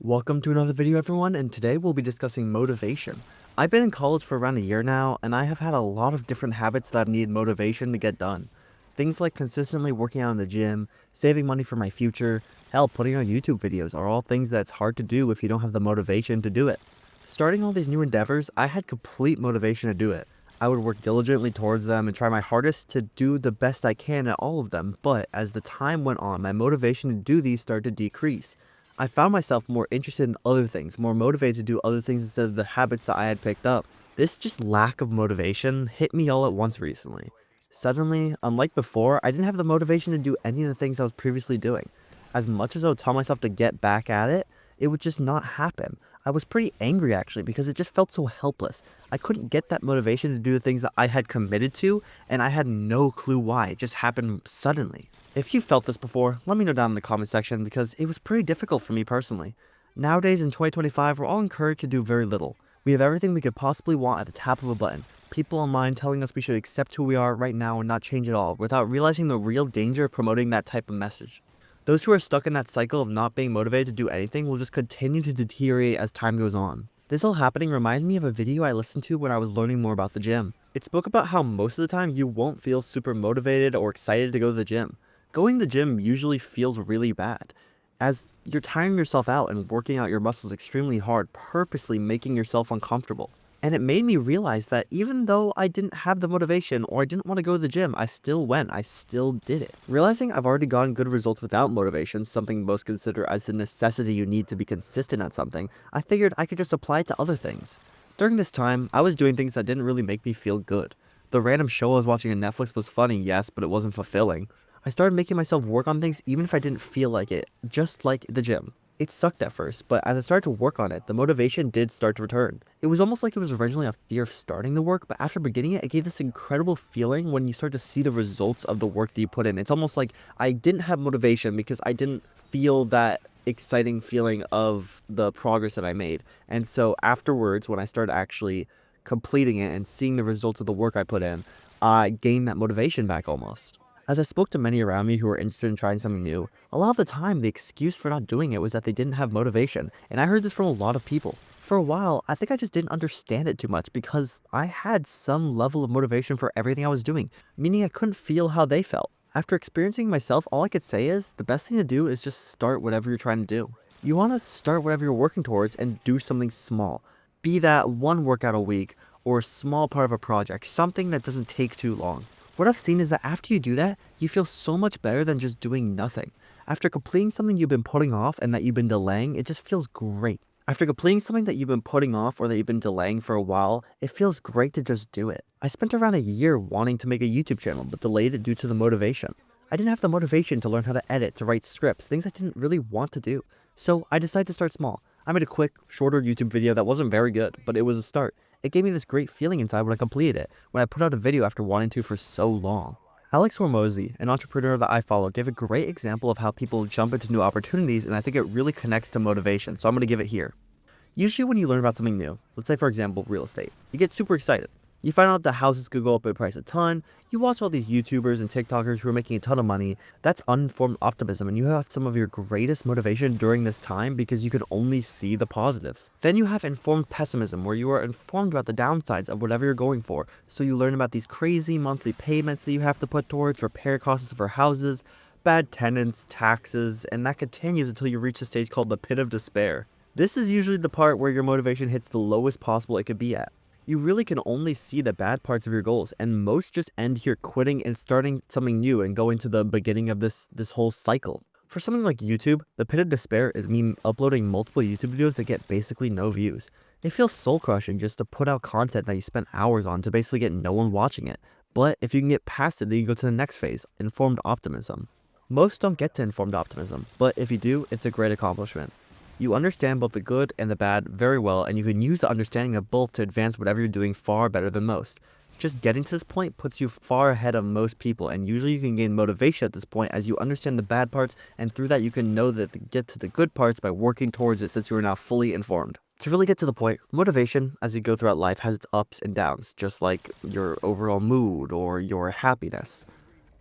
Welcome to another video everyone, and today we'll be discussing motivation. I've been in college for around a year now, and I have had a lot of different habits that need motivation to get done. Things like consistently working out in the gym, saving money for my future, hell, putting out YouTube videos are all things that's hard to do if you don't have the motivation to do it. Starting all these new endeavors, I had complete motivation to do it. I would work diligently towards them and try my hardest to do the best I can at all of them, but as the time went on, my motivation to do these started to decrease. I found myself more interested in other things, more motivated to do other things instead of the habits that I had picked up. This just lack of motivation hit me all at once recently. Suddenly, unlike before, I didn't have the motivation to do any of the things I was previously doing. As much as I would tell myself to get back at it, it would just not happen. I was pretty angry actually because it just felt so helpless. I couldn't get that motivation to do the things that I had committed to, and I had no clue why. It just happened suddenly. If you felt this before, let me know down in the comment section because it was pretty difficult for me personally. Nowadays in 2025, we're all encouraged to do very little. We have everything we could possibly want at the tap of a button. People online telling us we should accept who we are right now and not change at all, without realizing the real danger of promoting that type of message. Those who are stuck in that cycle of not being motivated to do anything will just continue to deteriorate as time goes on. This all happening reminded me of a video I listened to when I was learning more about the gym. It spoke about how most of the time you won't feel super motivated or excited to go to the gym. Going to the gym usually feels really bad, as you're tiring yourself out and working out your muscles extremely hard, purposely making yourself uncomfortable. And it made me realize that even though I didn't have the motivation or I didn't want to go to the gym, I still went, I still did it. Realizing I've already gotten good results without motivation, something most consider as the necessity you need to be consistent at something, I figured I could just apply it to other things. During this time, I was doing things that didn't really make me feel good. The random show I was watching on Netflix was funny, yes, but it wasn't fulfilling. I started making myself work on things even if I didn't feel like it, just like the gym. It sucked at first, but as I started to work on it, the motivation did start to return. It was almost like it was originally a fear of starting the work, but after beginning it, it gave this incredible feeling when you start to see the results of the work that you put in. It's almost like I didn't have motivation because I didn't feel that exciting feeling of the progress that I made. And so afterwards, when I started actually completing it and seeing the results of the work I put in, I gained that motivation back almost. As I spoke to many around me who were interested in trying something new, a lot of the time the excuse for not doing it was that they didn't have motivation, and I heard this from a lot of people. For a while, I think I just didn't understand it too much because I had some level of motivation for everything I was doing, meaning I couldn't feel how they felt. After experiencing myself, all I could say is the best thing to do is just start whatever you're trying to do. You want to start whatever you're working towards and do something small. Be that one workout a week or a small part of a project, something that doesn't take too long. What I've seen is that after you do that, you feel so much better than just doing nothing. After completing something you've been putting off and that you've been delaying, it just feels great. After completing something that you've been putting off or that you've been delaying for a while, it feels great to just do it. I spent around a year wanting to make a YouTube channel, but delayed it due to the motivation. I didn't have the motivation to learn how to edit, to write scripts, things I didn't really want to do. So I decided to start small. I made a quick, shorter YouTube video that wasn't very good, but it was a start. It gave me this great feeling inside when I completed it, when I put out a video after wanting to for so long. Alex Hormozy, an entrepreneur that I follow, gave a great example of how people jump into new opportunities, and I think it really connects to motivation, so I'm going to give it here. Usually when you learn about something new, let's say for example real estate, you get super excited. You find out that houses could go up in price a ton, you watch all these YouTubers and TikTokers who are making a ton of money. That's uninformed optimism, and you have some of your greatest motivation during this time because you can only see the positives. Then you have informed pessimism, where you are informed about the downsides of whatever you're going for. So you learn about these crazy monthly payments that you have to put towards, repair costs for houses, bad tenants, taxes, and that continues until you reach a stage called the pit of despair. This is usually the part where your motivation hits the lowest possible it could be at. You really can only see the bad parts of your goals, and most just end here quitting and starting something new and going to the beginning of this whole cycle. For something like YouTube, the pit of despair is me uploading multiple YouTube videos that get basically no views. It feels soul crushing just to put out content that you spent hours on to basically get no one watching it. But if you can get past it, then you go to the next phase, informed optimism. Most don't get to informed optimism, but if you do, it's a great accomplishment. You understand both the good and the bad very well, and you can use the understanding of both to advance whatever you're doing far better than most. Just getting to this point puts you far ahead of most people, and usually you can gain motivation at this point as you understand the bad parts, and through that you can know that to get to the good parts by working towards it since you are now fully informed. To really get to the point, motivation as you go throughout life has its ups and downs, just like your overall mood or your happiness.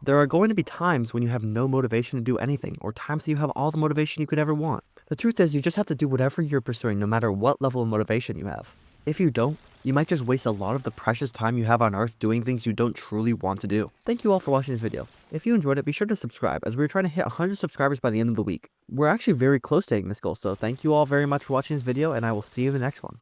There are going to be times when you have no motivation to do anything, or times that you have all the motivation you could ever want. The truth is, you just have to do whatever you're pursuing no matter what level of motivation you have. If you don't, you might just waste a lot of the precious time you have on Earth doing things you don't truly want to do. Thank you all for watching this video. If you enjoyed it, be sure to subscribe, as we're trying to hit 100 subscribers by the end of the week. We're actually very close to hitting this goal, so thank you all very much for watching this video, and I will see you in the next one.